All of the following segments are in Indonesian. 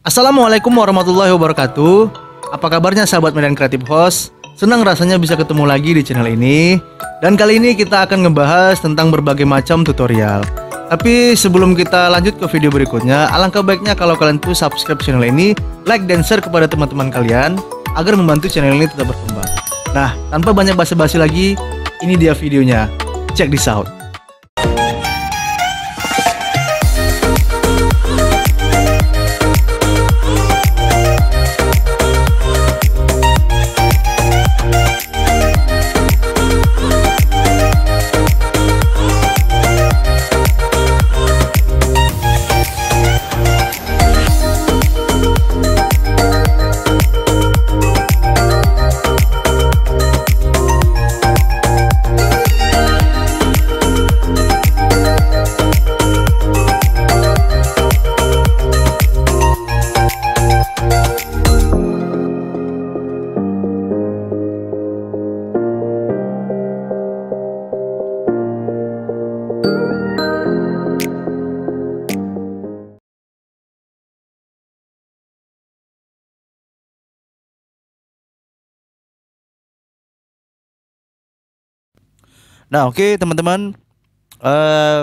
Assalamualaikum warahmatullahi wabarakatuh. Apa kabarnya sahabat Medan Creative Host? Senang rasanya bisa ketemu lagi di channel ini. Dan kali ini kita akan ngebahas tentang berbagai macam tutorial. Tapi sebelum kita lanjut ke video berikutnya, alangkah baiknya kalau kalian tuh subscribe channel ini, like dan share kepada teman-teman kalian agar membantu channel ini tetap berkembang. Nah, tanpa banyak basa-basi lagi, ini dia videonya. Check this out. Nah, oke teman-teman, eh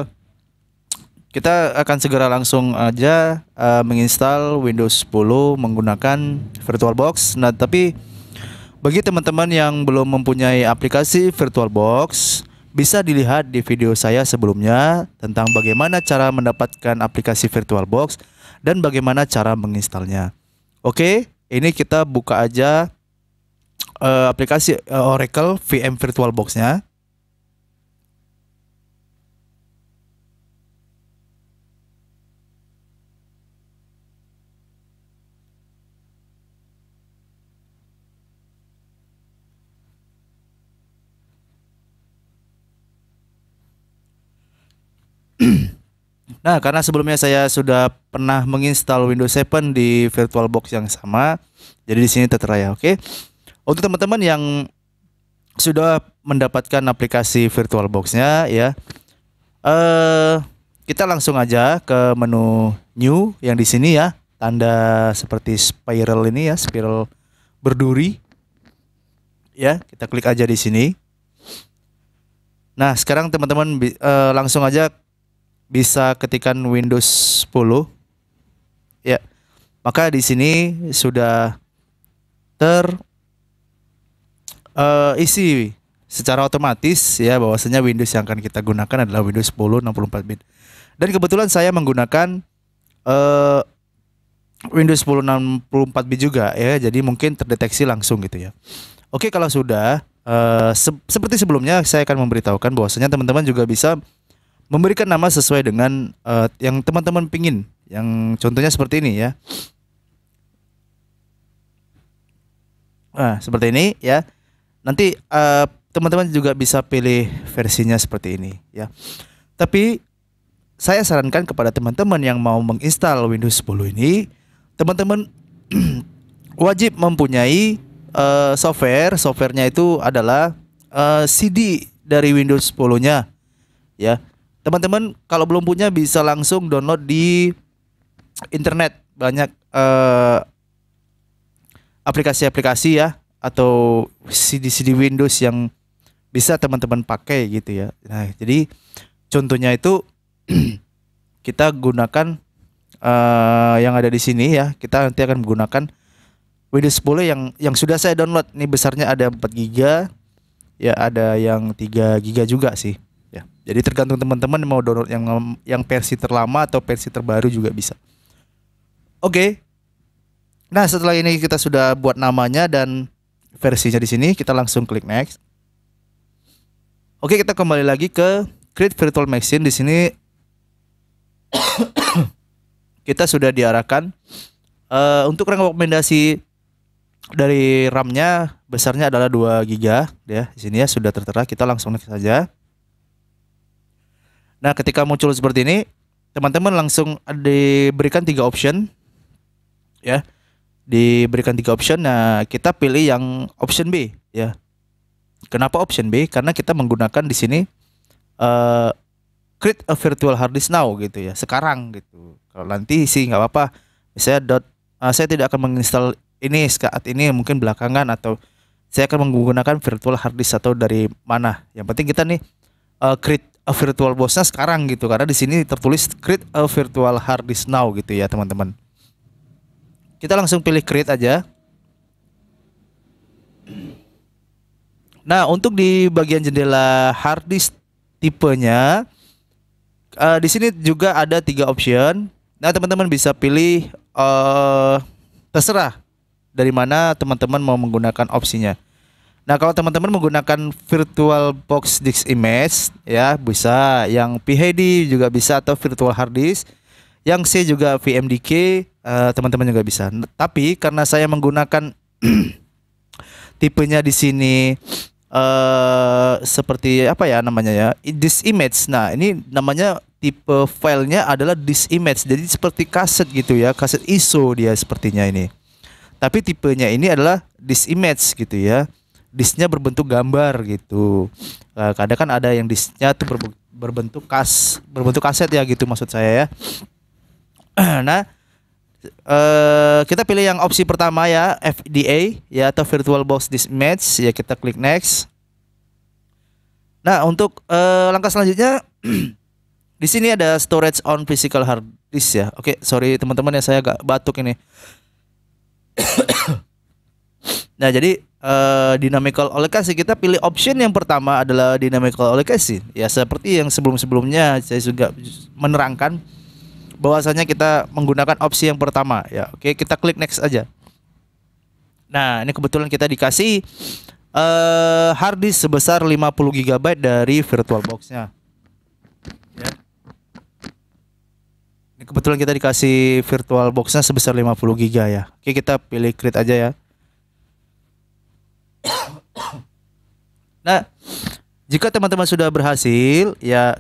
kita akan segera langsung aja menginstal Windows 10 menggunakan VirtualBox. Nah, tapi bagi teman-teman yang belum mempunyai aplikasi VirtualBox, bisa dilihat di video saya sebelumnya tentang bagaimana cara mendapatkan aplikasi VirtualBox dan bagaimana cara menginstalnya. Oke, ini kita buka aja aplikasi Oracle VM VirtualBox-nya. Nah, karena sebelumnya saya sudah pernah menginstal Windows 7 di VirtualBox yang sama, jadi di sini tertera ya. Oke. Untuk teman-teman yang sudah mendapatkan aplikasi VirtualBox-nya ya, kita langsung aja ke menu New yang di sini ya, tanda seperti spiral ini ya, spiral berduri. Ya, kita klik aja di sini. Nah, sekarang teman-teman langsung aja bisa ketikkan Windows 10 ya, maka di sini sudah isi secara otomatis ya bahwasanya Windows yang akan kita gunakan adalah Windows 10 64 bit, dan kebetulan saya menggunakan Windows 10 64 bit juga ya, jadi mungkin terdeteksi langsung gitu ya. Oke, kalau sudah seperti sebelumnya saya akan memberitahukan bahwasanya teman-teman juga bisa memberikan nama sesuai dengan yang teman-teman pingin. Yang contohnya seperti ini ya. Nah, seperti ini ya. Nanti teman-teman juga bisa pilih versinya seperti ini ya. Tapi saya sarankan kepada teman-teman yang mau menginstal Windows 10 ini, teman-teman wajib mempunyai softwarenya itu adalah CD dari Windows 10-nya ya. Teman-teman kalau belum punya bisa langsung download di internet, banyak aplikasi-aplikasi ya atau CD-CD Windows yang bisa teman-teman pakai gitu ya. Nah, jadi contohnya itu kita gunakan yang ada di sini ya. Kita nanti akan menggunakan Windows 10 yang sudah saya download. Ini besarnya ada 4 GB ya, ada yang 3 GB juga sih. Ya, jadi tergantung teman-teman mau download yang versi terlama atau versi terbaru juga bisa. Oke. Nah, setelah ini kita sudah buat namanya dan versinya di sini, kita langsung klik next. Oke, kita kembali lagi ke Create Virtual Machine. Di sini kita sudah diarahkan untuk rekomendasi dari RAM-nya besarnya adalah 2 GB ya. Di sini ya sudah tertera, kita langsung next saja. Nah, ketika muncul seperti ini, teman-teman langsung diberikan 3 option ya. Diberikan 3 option. Nah, kita pilih yang option B ya. Kenapa option B? Karena kita menggunakan di sini create a virtual hard disk now gitu ya, sekarang gitu. Kalau nanti sih nggak apa-apa, misalnya saya tidak akan menginstal ini saat ini, mungkin belakangan, atau saya akan menggunakan virtual hard disk atau dari mana. Yang penting kita nih create a virtual box-nya sekarang gitu, karena di sini tertulis create a virtual hard disk now gitu ya teman-teman. Kita langsung pilih create aja. Nah, untuk di bagian jendela hard disk tipenya, di sini juga ada 3 option. Nah, teman-teman bisa pilih terserah dari mana teman-teman mau menggunakan opsinya. Nah, kalau teman-teman menggunakan virtual box disk image ya bisa, yang PHD juga bisa, atau virtual hard disk. Yang C juga VMDK, teman-teman juga bisa. Tapi karena saya menggunakan tipenya di sini seperti apa ya namanya ya, disk image. Nah, ini namanya tipe filenya adalah disk image. Jadi seperti kaset gitu ya, kaset ISO dia sepertinya ini. Tapi tipenya ini adalah disk image gitu ya. Disknya berbentuk gambar gitu. Kadang kan ada yang disknya tuh berbentuk kaset ya gitu maksud saya ya. Nah, kita pilih yang opsi pertama ya, FDA ya, atau Virtual Box Disk Image ya, kita klik next. Nah, untuk langkah selanjutnya di sini ada storage on physical hard disk ya. Oke, sorry teman-teman ya, saya agak batuk ini. Nah, jadi dynamical allocation, kita pilih option yang pertama adalah dynamical allocation ya, seperti yang sebelum-sebelumnya saya juga menerangkan bahwasanya kita menggunakan opsi yang pertama ya. Oke, kita klik next aja. Nah, ini kebetulan kita dikasih hard disk sebesar 50 GB dari virtual box-nya ya. Ini kebetulan kita dikasih virtual box-nya sebesar 50 GB ya. Oke, kita pilih create aja ya. Nah, jika teman-teman sudah berhasil ya,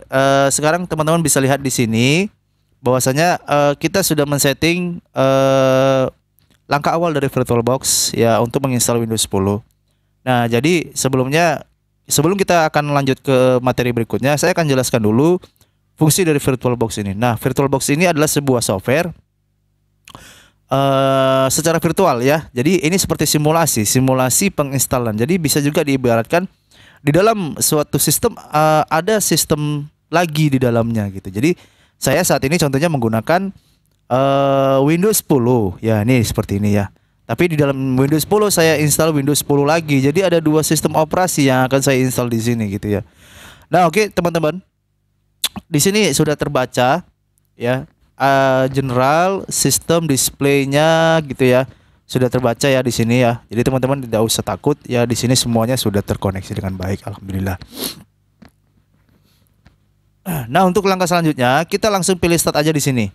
sekarang teman-teman bisa lihat di sini bahwasanya kita sudah men-setting langkah awal dari VirtualBox ya untuk menginstal Windows 10. Nah, jadi sebelum kita akan lanjut ke materi berikutnya, saya akan jelaskan dulu fungsi dari VirtualBox ini. Nah, VirtualBox ini adalah sebuah software secara virtual ya. Jadi ini seperti simulasi penginstalan. Jadi bisa juga diibaratkan di dalam suatu sistem ada sistem lagi di dalamnya gitu. Jadi saya saat ini contohnya menggunakan Windows 10 ya, ini seperti ini ya. Tapi di dalam Windows 10 saya install Windows 10 lagi. Jadi ada 2 sistem operasi yang akan saya install di sini gitu ya. Nah, oke teman-teman. Di sini sudah terbaca ya, general sistem displaynya gitu ya. Sudah terbaca ya di sini ya. Jadi teman-teman tidak usah takut ya, di sini semuanya sudah terkoneksi dengan baik, alhamdulillah. Nah, untuk langkah selanjutnya kita langsung pilih start aja di sini.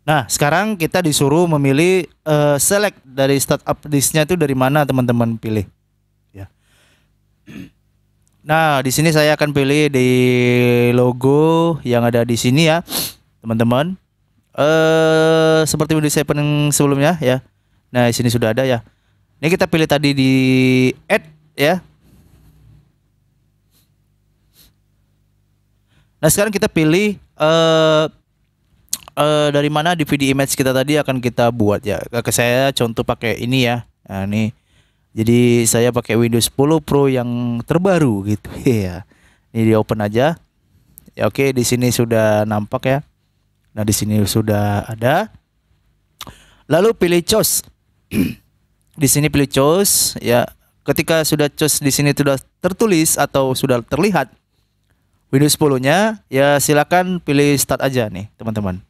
Nah, sekarang kita disuruh memilih select dari startup disknya itu dari mana teman-teman pilih. Ya. Nah, di sini saya akan pilih di logo yang ada di sini ya, teman-teman. Seperti Windows 7 yang sebelumnya ya. Nah, di sini sudah ada ya. Ini kita pilih tadi di add ya. Nah, sekarang kita pilih dari mana DVD image kita tadi akan kita buat ya. Ke saya contoh pakai ini ya. Nah, ini. Jadi saya pakai Windows 10 Pro yang terbaru gitu ya. Ini di open aja. Ya, oke, di sini sudah nampak ya. Nah, di sini sudah ada. Lalu pilih choose. Di sini pilih choose ya. Ketika sudah choose di sini sudah tertulis atau sudah terlihat Windows 10-nya, ya silakan pilih start aja nih, teman-teman.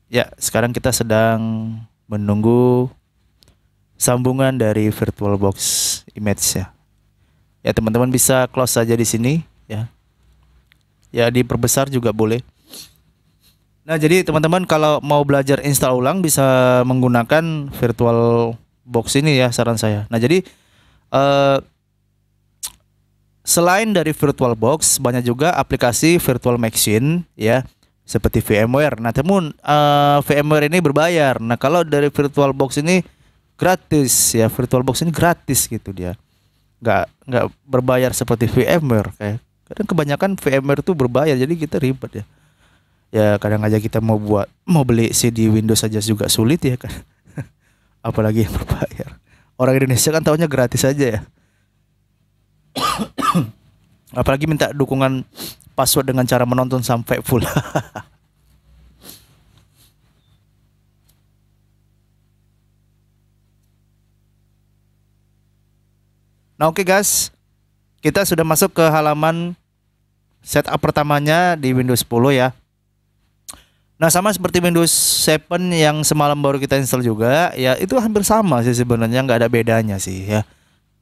Ya, sekarang kita sedang menunggu sambungan dari VirtualBox image ya. Ya, teman-teman bisa close saja di sini ya. Ya, diperbesar juga boleh. Nah, jadi teman-teman kalau mau belajar install ulang bisa menggunakan VirtualBox ini ya, saran saya. Nah, jadi selain dari VirtualBox, banyak juga aplikasi virtual machine ya, seperti VMware. Nah, namun VMware ini berbayar. Nah, kalau dari VirtualBox ini gratis ya, VirtualBox ini gratis gitu dia. Nggak berbayar seperti VMware kayak. Kadang kebanyakan VMware itu berbayar, jadi kita ribet ya. Ya kadang aja kita mau beli CD Windows saja juga sulit ya kan. Apalagi yang berbayar. Orang Indonesia kan taunya gratis aja ya. Apalagi minta dukungan password dengan cara menonton sampai full. Nah, oke guys, kita sudah masuk ke halaman setup pertamanya di Windows 10 ya. Nah, sama seperti Windows 7 yang semalam baru kita install juga, ya itu hampir sama sih sebenarnya, nggak ada bedanya sih ya.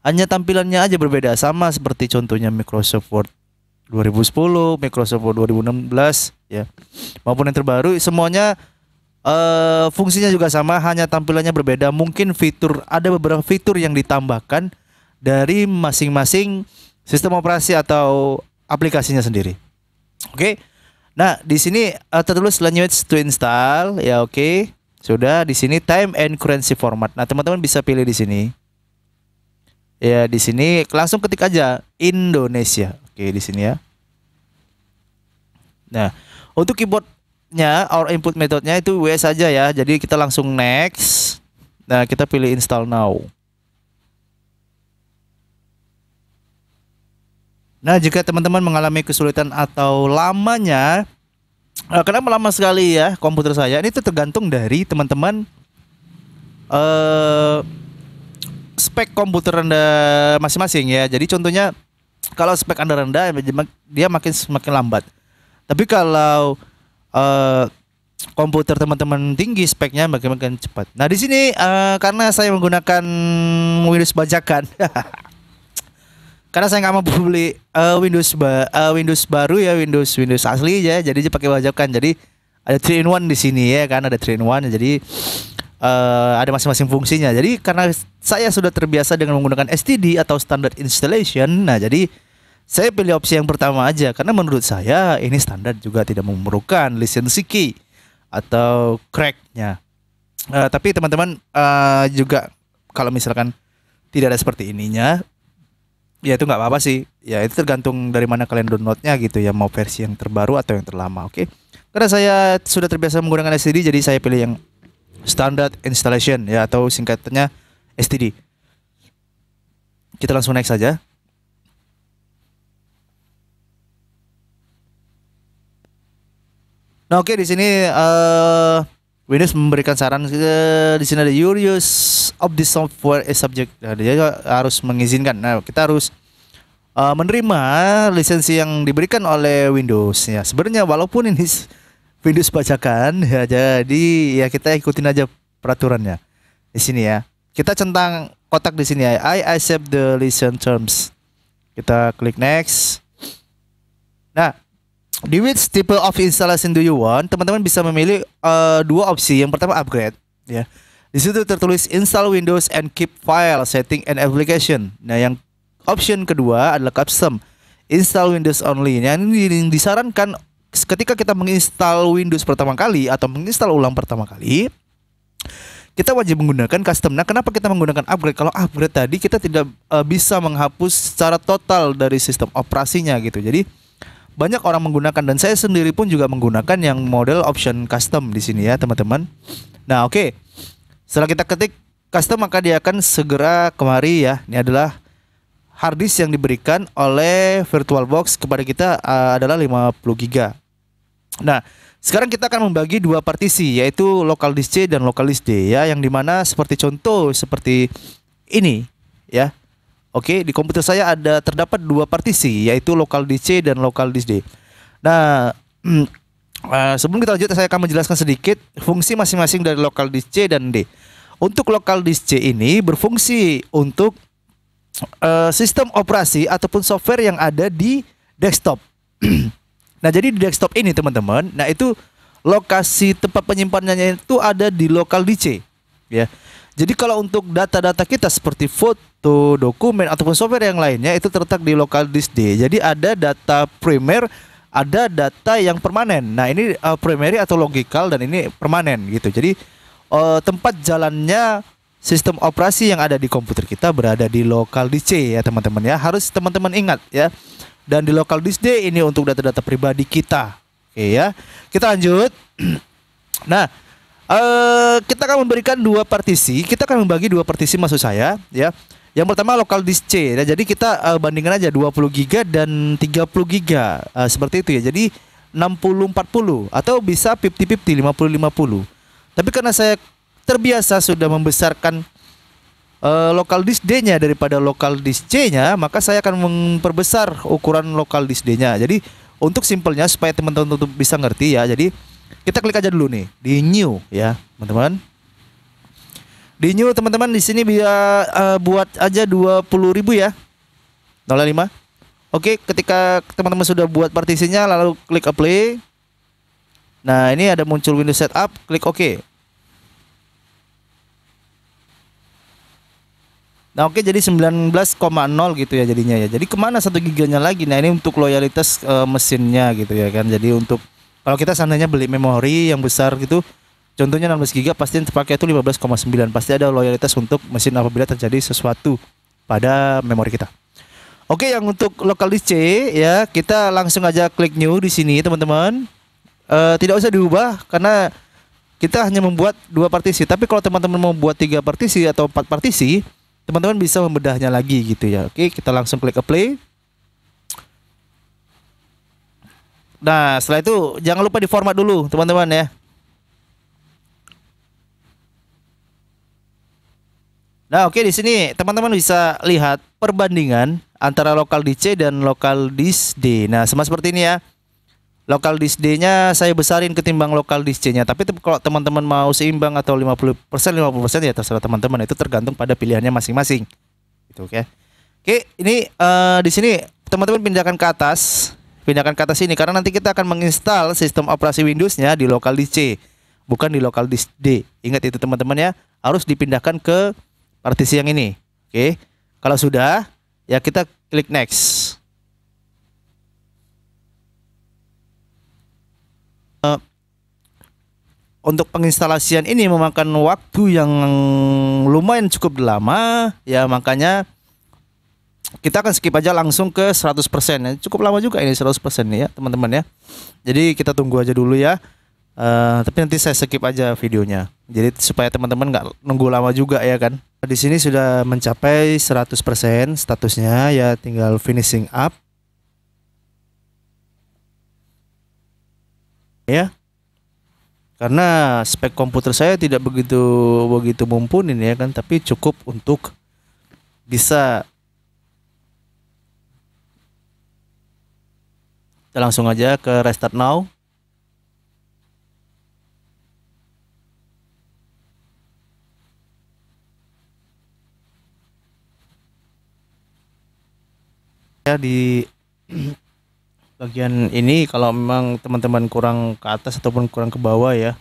Hanya tampilannya aja berbeda, sama seperti contohnya Microsoft Word 2010, Microsoft Word 2016 ya. Maupun yang terbaru semuanya fungsinya juga sama, hanya tampilannya berbeda. Mungkin ada beberapa fitur yang ditambahkan dari masing-masing sistem operasi atau aplikasinya sendiri. Oke. Nah, di sini tertulis language to install ya, oke. Sudah di sini time and currency format. Nah, teman-teman bisa pilih di sini. Ya, di sini langsung ketik aja Indonesia. Oke, di sini ya. Nah, untuk keyboardnya or input methodenya itu WS saja ya. Jadi kita langsung next. Nah, kita pilih install now. Nah, jika teman-teman mengalami kesulitan atau lamanya, kenapa lama sekali ya komputer saya? Ini tuh tergantung dari teman-teman spek komputer Anda masing-masing ya. Jadi contohnya kalau spek Anda rendah, dia semakin lambat. Tapi kalau komputer teman-teman tinggi speknya makin cepat. Nah, di sini karena saya menggunakan Windows bajakan. Karena saya nggak mampu beli Windows baru ya, Windows asli ya, jadi pakai bajakan. Jadi ada 3-in-1 di sini ya kan, ada 3-in-1. Jadi ada masing-masing fungsinya. Jadi karena saya sudah terbiasa dengan menggunakan STD atau standard installation, nah jadi saya pilih opsi yang pertama aja karena menurut saya ini standar juga tidak memerlukan license key atau cracknya. Tapi teman-teman juga kalau misalkan tidak ada seperti ininya, ya itu nggak apa-apa sih. Ya itu tergantung dari mana kalian downloadnya gitu ya, mau versi yang terbaru atau yang terlama. Oke. Karena saya sudah terbiasa menggunakan STD, jadi saya pilih yang standard installation ya, atau singkatannya STD. Kita langsung next saja. Nah, oke, di sini Windows memberikan saran di sini ada your use of this software is subject. Nah, dia harus mengizinkan. Nah, kita harus menerima lisensi yang diberikan oleh Windows ya. Sebenarnya walaupun ini Windows bajakan ya, jadi ya kita ikutin aja peraturannya di sini ya. Kita centang kotak di sini ya. I accept the license terms. Kita klik next. Nah, di which type of installation do you want? Teman-teman bisa memilih dua opsi. Yang pertama upgrade, ya. Di situ tertulis install Windows and keep file, setting and application. Nah, yang option kedua adalah custom, install Windows only. Nah, ini disarankan ketika kita menginstal Windows pertama kali atau menginstal ulang pertama kali, kita wajib menggunakan custom. Nah, kenapa kita menggunakan upgrade? Kalau upgrade tadi kita tidak bisa menghapus secara total dari sistem operasinya gitu. Jadi banyak orang menggunakan dan saya sendiri pun juga menggunakan yang model option custom di sini ya, teman-teman. Nah, oke. Setelah kita ketik custom, maka dia akan segera kemari ya. Ini adalah hard disk yang diberikan oleh VirtualBox kepada kita adalah 50 GB. Nah, sekarang kita akan membagi dua partisi, yaitu local disk C dan local disk D ya, yang dimana seperti contoh seperti ini ya. Oke, di komputer saya terdapat dua partisi, yaitu local disk C dan local disk D. Nah, sebelum kita lanjut, saya akan menjelaskan sedikit fungsi masing-masing dari local disk C dan D. Untuk local disk C ini berfungsi untuk sistem operasi ataupun software yang ada di desktop. Nah, jadi di desktop ini teman-teman, nah itu lokasi tempat penyimpanannya itu ada di local disk C, ya. Jadi kalau untuk data-data kita seperti foto, dokumen ataupun software yang lainnya itu terletak di local disk D. Jadi ada data primer, ada data yang permanen. Nah, ini primary atau logical dan ini permanen gitu. Jadi tempat jalannya sistem operasi yang ada di komputer kita berada di local disk C ya, teman-teman ya. Harus teman-teman ingat ya. Dan di local disk D ini untuk data-data pribadi kita Oke ya. Kita lanjut. Nah, kita akan memberikan dua partisi. Kita akan membagi dua partisi maksud saya ya. Yang pertama lokal disk C. Nah, jadi kita bandingkan aja 20 giga dan 30 giga. Seperti itu ya. Jadi 60-40 atau bisa 50-50, 50-50. Tapi karena saya terbiasa sudah membesarkan lokal disk D-nya daripada lokal disk C-nya, maka saya akan memperbesar ukuran lokal disk D-nya. Jadi untuk simpelnya supaya teman-teman bisa ngerti ya. Jadi kita klik aja dulu nih di new ya, teman-teman. Di new teman-teman di sini bisa buat aja 20.000 ya. 05. Oke, ketika teman-teman sudah buat partisinya lalu klik apply. Nah, ini ada muncul Windows setup, klik OK. Nah, oke, jadi 19,0 gitu ya jadinya ya. Jadi kemana 1 giganya lagi? Nah, ini untuk loyalitas mesinnya gitu ya kan. Jadi untuk kalau kita seandainya beli memori yang besar gitu, contohnya 16 giga pasti yang terpakai itu 15,9. Pasti ada loyalitas untuk mesin apabila terjadi sesuatu pada memori kita. Oke, yang untuk local disk C ya, kita langsung aja klik new di sini teman-teman. Tidak usah diubah karena kita hanya membuat 2 partisi. Tapi kalau teman-teman mau buat 3 partisi atau 4 partisi, teman-teman bisa membedahnya lagi gitu ya. Oke, kita langsung klik apply. Nah, setelah itu jangan lupa di format dulu teman-teman ya. Nah, oke, di sini teman-teman bisa lihat perbandingan antara lokal disk C dan lokal disk D. Nah, sama seperti ini ya. Lokal disk D-nya saya besarin ketimbang lokal disk C-nya. Tapi kalau teman-teman mau seimbang atau 50% 50% ya terserah teman-teman. Itu tergantung pada pilihannya masing-masing. Gitu, oke. Oke, ini di sini teman-teman pindahkan ke atas. Pindahkan ke atas ini karena nanti kita akan menginstal sistem operasi Windows-nya di lokal disk C, bukan di lokal disk D. Ingat itu teman-teman ya. Harus dipindahkan ke partisi yang ini. Oke. Kalau sudah, ya kita klik next. Untuk penginstalasian ini memakan waktu yang lumayan cukup lama ya, makanya kita akan skip aja langsung ke 100% ya. Cukup lama juga ini 100% nih ya teman-teman ya. Jadi kita tunggu aja dulu ya. Tapi nanti saya skip aja videonya. Jadi supaya teman-teman nggak nunggu lama juga ya kan. Di sini sudah mencapai 100% statusnya ya, tinggal finishing up. Ya. Karena spek komputer saya tidak begitu mumpuni ya kan, tapi cukup untuk bisa. Kita langsung aja ke restart now. Ya di bagian ini kalau memang teman-teman kurang ke atas ataupun kurang ke bawah ya.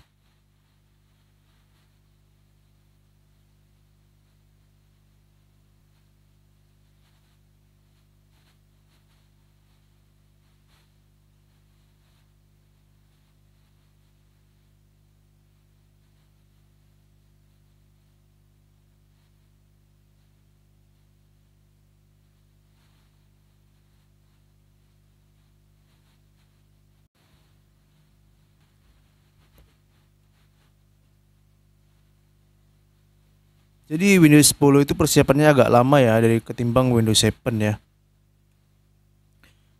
Jadi Windows 10 itu persiapannya agak lama ya dari ketimbang Windows 7 ya.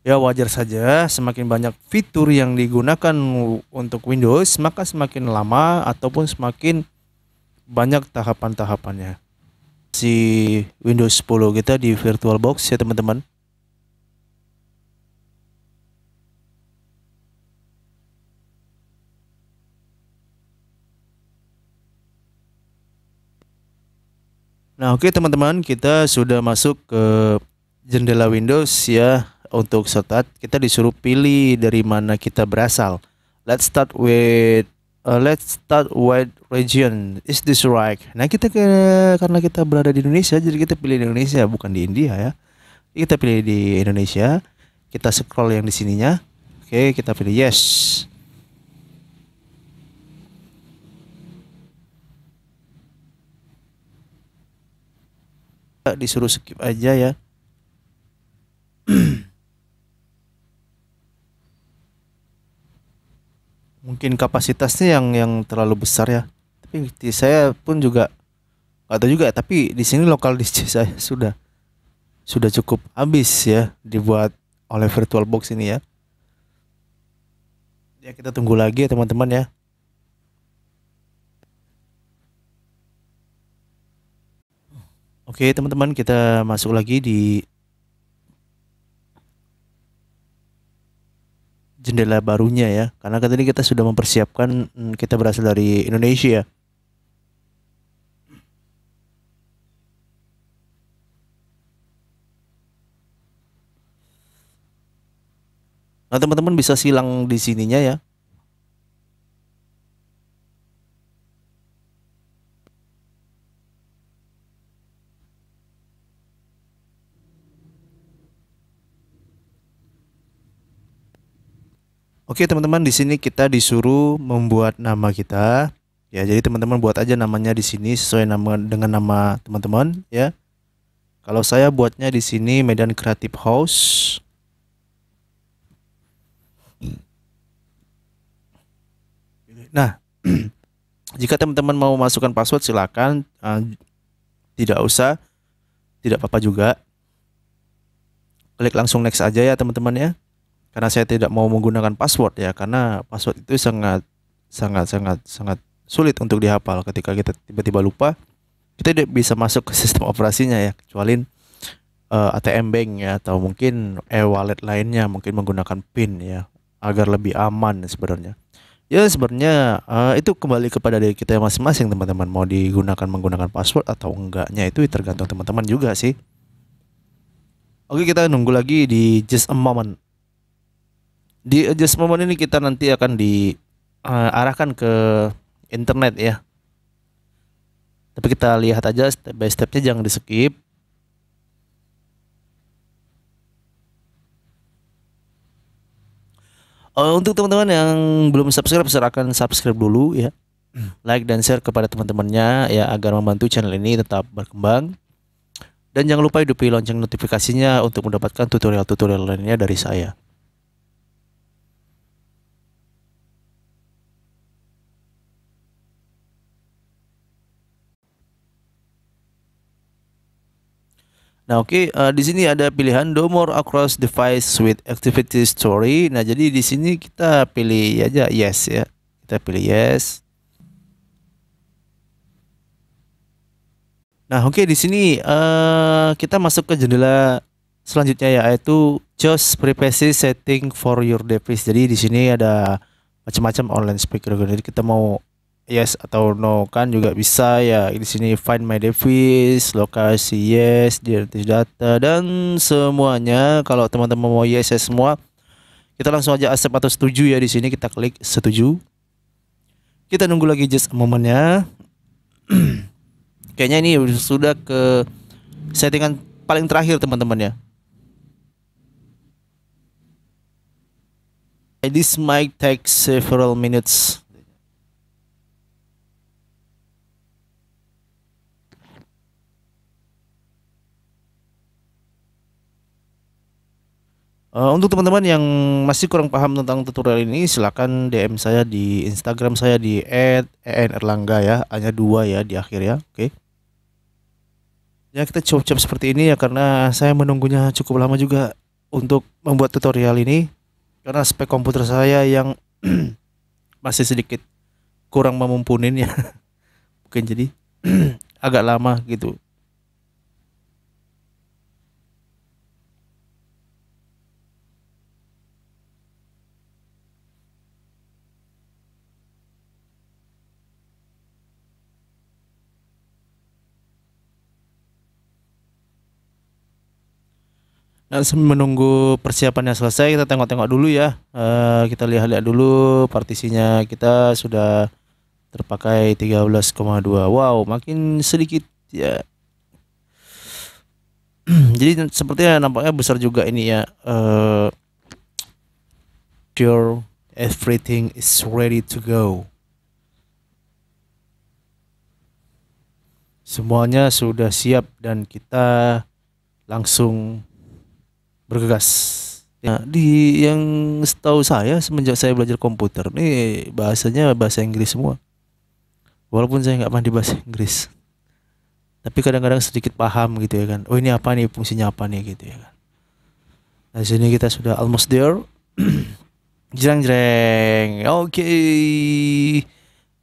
Ya wajar saja, semakin banyak fitur yang digunakan untuk Windows, maka semakin lama ataupun semakin banyak tahapan-tahapannya. Si Windows 10 kita di VirtualBox ya teman-teman. Nah, oke teman-teman, kita sudah masuk ke jendela Windows ya. Untuk start, kita disuruh pilih dari mana kita berasal. Let's start with region. Is this right? Nah, karena kita berada di Indonesia, jadi kita pilih di Indonesia, bukan di India ya. Kita pilih di Indonesia. Kita scroll yang di sininya. Oke, kita pilih yes. Disuruh skip aja ya. mungkin kapasitasnya yang terlalu besar ya. Tapi saya pun juga nggak tahu juga. Tapi di sini lokal disk saya sudah cukup habis ya dibuat oleh VirtualBox ini ya. Ya kita tunggu lagi ya teman-teman ya. Oke teman-teman, kita masuk lagi di jendela barunya ya. Karena kan tadi kita sudah mempersiapkan, kita berasal dari Indonesia. Nah teman-teman bisa silang di sininya ya. Oke teman-teman, di sini kita disuruh membuat nama kita. Ya, jadi teman-teman buat aja namanya di sini sesuai nama dengan nama teman-teman ya. Kalau saya buatnya di sini Medan Creative House. Nah, jika teman-teman mau masukkan password silakan, tidak usah, tidak apa-apa juga. Klik langsung next aja ya teman-teman ya. Karena saya tidak mau menggunakan password ya, karena password itu sangat sangat sangat sangat sulit untuk dihafal. Ketika kita tiba-tiba lupa, kita tidak bisa masuk ke sistem operasinya ya, kecuali ATM Bank ya, atau mungkin e-wallet lainnya, mungkin menggunakan PIN ya, agar lebih aman sebenarnya. Ya sebenarnya itu kembali kepada diri kita masing-masing teman-teman, mau digunakan menggunakan password atau enggaknya itu tergantung teman-teman juga sih. Oke, kita nunggu lagi di just a moment. Di just moment ini kita nanti akan diarahkan ke internet ya. Tapi kita lihat aja step by stepnya, jangan di skip. Untuk teman-teman yang belum subscribe, silakan subscribe dulu ya. Like dan share kepada teman-temannya ya, agar membantu channel ini tetap berkembang. Dan jangan lupa hidupi lonceng notifikasinya untuk mendapatkan tutorial-tutorial lainnya dari saya. Nah, oke, di sini ada pilihan do more across device with activity story. Nah, jadi di sini kita pilih aja yes ya. Kita pilih yes. Nah, oke, di sini kita masuk ke jendela selanjutnya ya, yaitu just privacy setting for your device. Jadi di sini ada macam-macam online speaker. Jadi kita mau yes atau no kan juga bisa ya. Di sini find my device, lokasi yes, direct data dan semuanya. Kalau teman-teman mau yes, yes semua, kita langsung aja accept atau setuju ya. Di sini kita klik setuju. Kita nunggu lagi just a momennya. Kayaknya ini sudah ke settingan paling terakhir teman-teman ya. This might take several minutes. Untuk teman-teman yang masih kurang paham tentang tutorial ini, silakan DM saya di Instagram saya di @enrlangga ya, hanya 2 ya di akhir ya. Oke. Ya kita coba seperti ini ya, karena saya menunggunya cukup lama juga untuk membuat tutorial ini, karena spek komputer saya yang masih sedikit kurang memumpunin ya. Mungkin jadi agak lama gitu. Nah, sambil menunggu persiapannya selesai, kita tengok-tengok dulu ya. Kita lihat-lihat dulu partisinya kita sudah terpakai 13,2. Wow, makin sedikit ya. Jadi sepertinya nampaknya besar juga ini ya. Sure, everything is ready to go. Semuanya sudah siap dan kita langsung bergegas. Ya, yang setahu saya semenjak saya belajar komputer nih bahasanya bahasa Inggris semua. Walaupun saya nggak pandai bahasa Inggris, tapi kadang-kadang sedikit paham gitu ya kan. Oh ini apa nih, fungsinya apa nih gitu ya kan. Nah, di sini kita sudah almost there. Jreng jreng. Oke.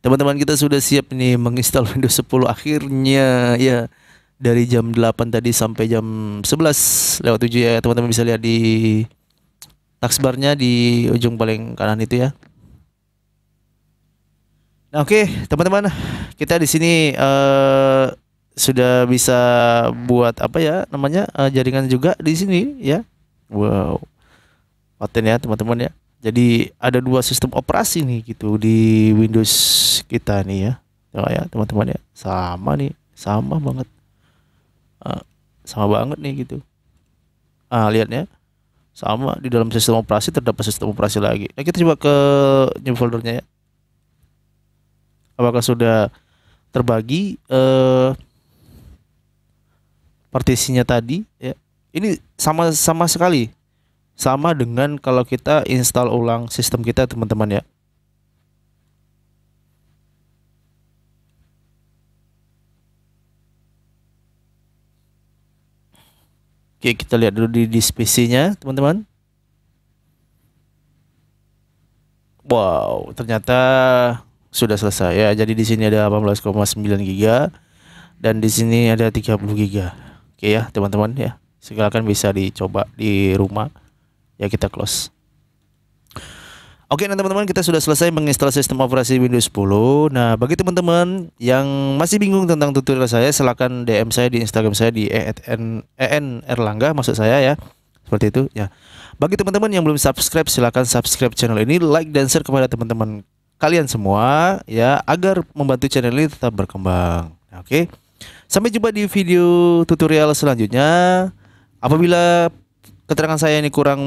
Teman-teman kita sudah siap nih menginstal Windows 10 akhirnya ya. Dari jam 8 tadi sampai jam 11 lewat 7 ya. Teman-teman bisa lihat di taskbarnya di ujung paling kanan itu ya. Nah, oke, teman-teman, kita di sini sudah bisa buat apa ya namanya jaringan juga di sini ya. Wow, paten ya teman-teman ya. Jadi ada dua sistem operasi nih gitu di Windows kita nih ya. Tengok ya teman-teman ya. Sama nih, sama banget. Ah, sama banget nih gitu. Lihat ya. Sama di dalam sistem operasi terdapat sistem operasi lagi. Nah, kita coba ke new foldernya ya. Apakah sudah terbagi partisinya tadi ya. Ini sama sekali sama dengan kalau kita install ulang sistem kita teman-teman ya. Oke, kita lihat dulu di PC-nya teman-teman. Wow, ternyata sudah selesai ya. Jadi di sini ada 18,9 GB dan di sini ada 30 GB. Oke ya, teman-teman ya. Silakan bisa dicoba di rumah. Ya, kita close. Oke, nah teman-teman, kita sudah selesai menginstal sistem operasi Windows 10. Nah, bagi teman-teman yang masih bingung tentang tutorial saya, silakan DM saya di Instagram saya di @en_erlangga maksud saya ya. Seperti itu ya. Bagi teman-teman yang belum subscribe, silakan subscribe channel ini, like dan share kepada teman-teman kalian semua ya agar membantu channel ini tetap berkembang. Nah, oke. Sampai jumpa di video tutorial selanjutnya. Apabila keterangan saya ini kurang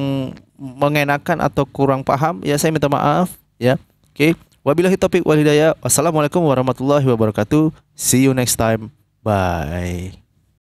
mengenakan atau kurang paham ya, saya minta maaf ya. Oke. Wabillahi taufiq wal hidayah. Wassalamualaikum warahmatullahi wabarakatuh. See you next time. Bye.